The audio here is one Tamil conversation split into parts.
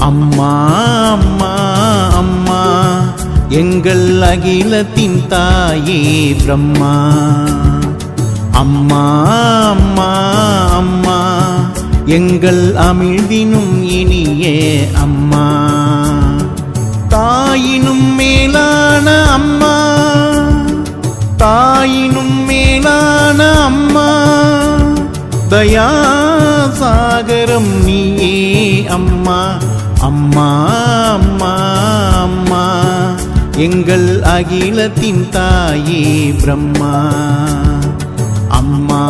அம்மா அம்மா அம்மா எங்கள் அகிலத்தின் தாயே பிரம்மா. அம்மா அம்மா அம்மா எங்கள் அமிழ்தினும் இனியே அம்மா. தாயினும் மேலான அம்மா, தாயினும் மேலான அம்மா, தயாசாகரம் நீயே அம்மா. அம்மா அம்மா அம்மா எங்கள் அகிலத்தின் தாயே பிரம்மா. அம்மா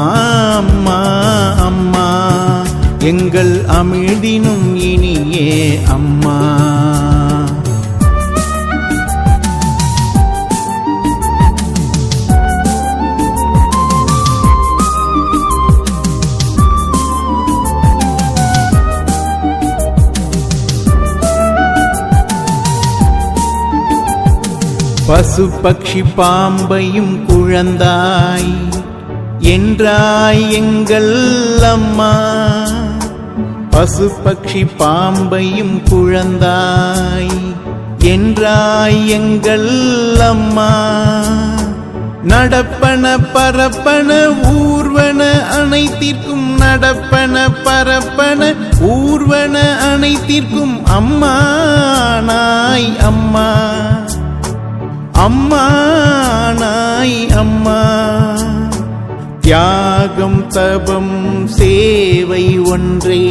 அம்மா அம்மா எங்கள் அமிழ்தினும் இனியே அம்மா. பசு பக்ஷி பாம்பையும் குழந்தாய் என்றாய் எங்கள் அம்மா. பசு பக்ஷி பாம்பையும் குழந்தாய் என்றாய் எங்கள் அம்மா. நடப்பன பரப்பன ஊர்வன அனைத்திற்கும், நடப்பன பரப்பன ஊர்வன அனைத்திற்கும் அம்மா நாய் அம்மா. அம்மா நாய் அம்மா. தியாகம் தபம் சேவை ஒன்றே,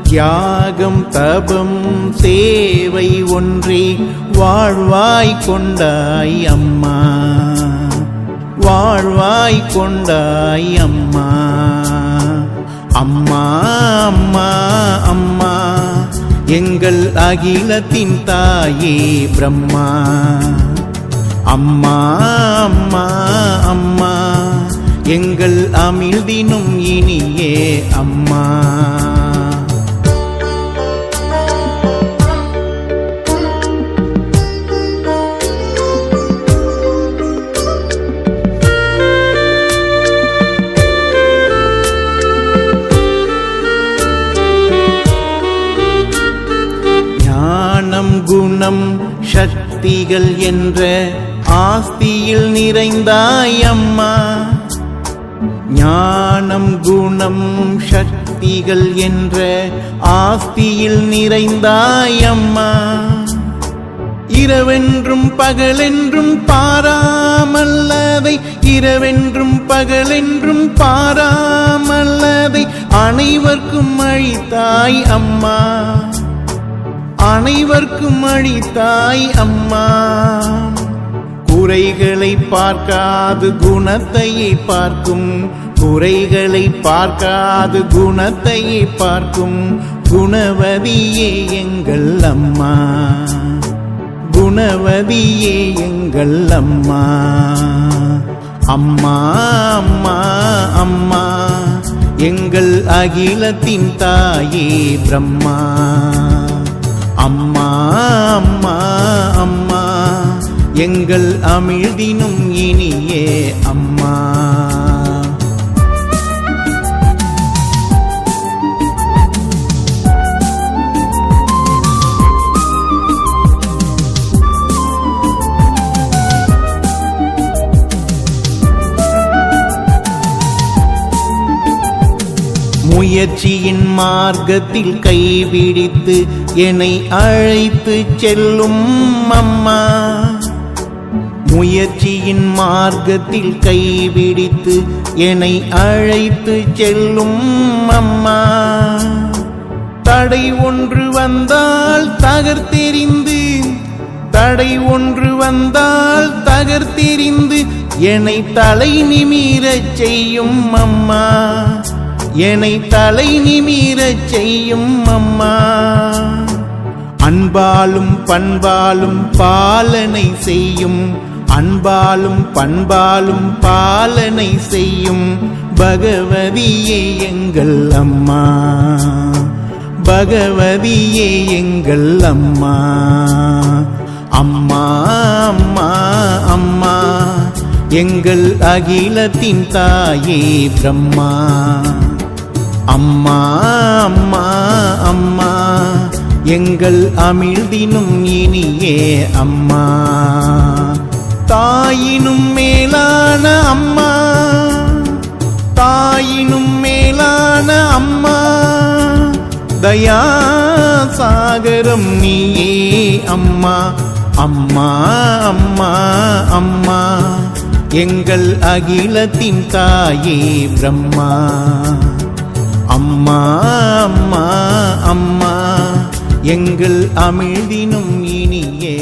தியாகம் தபம் சேவை ஒன்றே வாழ்வாய் கொண்டாய் அம்மா. வாழ்வாய் கொண்டாய் அம்மா. அம்மா அம்மா அம்மா எங்கள் அகிலத்தின் தாயே பிரம்மா. அம்மா அம்மா அம்மா எங்கள் அமிழ்தினும் இனியே அம்மா. ஞானம் குணம் சக்திகள் என்ற ஆஸ்தியில் நிறைந்தாய் அம்மா. ஞானம் குணம் சக்திகள் என்ற ஆஸ்தியில் நிறைந்தாய் அம்மா. இரவென்றும் பகலென்றும் பாராமல்லதை, இரவென்றும் பகலென்றும் பாராமல்லதை அனைவர்க்கும் அளித்தாய் அம்மா. அனைவர்க்கும் அளித்தாய் அம்மா. குறைகளை பார்க்காது குணத்தையே பார்க்கும், குறைகளை பார்க்காது குணத்தையே பார்க்கும் குணவதியே எங்கள் அம்மா. குணவதியே எங்கள் அம்மா. அம்மா அம்மா அம்மா எங்கள் அகிலத்தின் தாயே பிரம்மா. அம்மா அம்மா அம்மா எங்கள் அமிழ்தினும் இனியே அம்மா. முயற்சியின் மார்க்கத்தில் கைபிடித்து என்னை அழைத்து செல்லும் அம்மா. முயற்சியின் மார்க்கத்தில் கைபிடித்து என்னை அழைத்து செல்லும் அம்மா. தடை ஒன்று வந்தால் தகர்த்தெறிந்து, தடை ஒன்று வந்தால் தகர்த்தெறிந்து என்னை தலை நிமிரச் செய்யும் அம்மா. என்னை தலை நிமிரச் செய்யும் அம்மா. அன்பாலும் பண்பாலும் பாலனை செய்யும், அன்பாலும் பண்பாலும் பாலனை செய்யும் பகவதியே எங்கள் அம்மா. பகவதியே எங்கள் அம்மா. அம்மா அம்மா அம்மா எங்கள் அகிலத்தின் தாயே பிரம்மா. அம்மா அம்மா அம்மா எங்கள் அமிழ்தினும் இனியே அம்மா. தாயினும் மேலான அம்மா, தாயினும் மேலான அம்மா, தயா சாகரம் நீயே அம்மா. அம்மா அம்மா அம்மா, எங்கள் அகிலத்தின் தாயே பிரம்மா. அம்மா அம்மா அம்மா, எங்கள் அமிழ்தினும் இனியே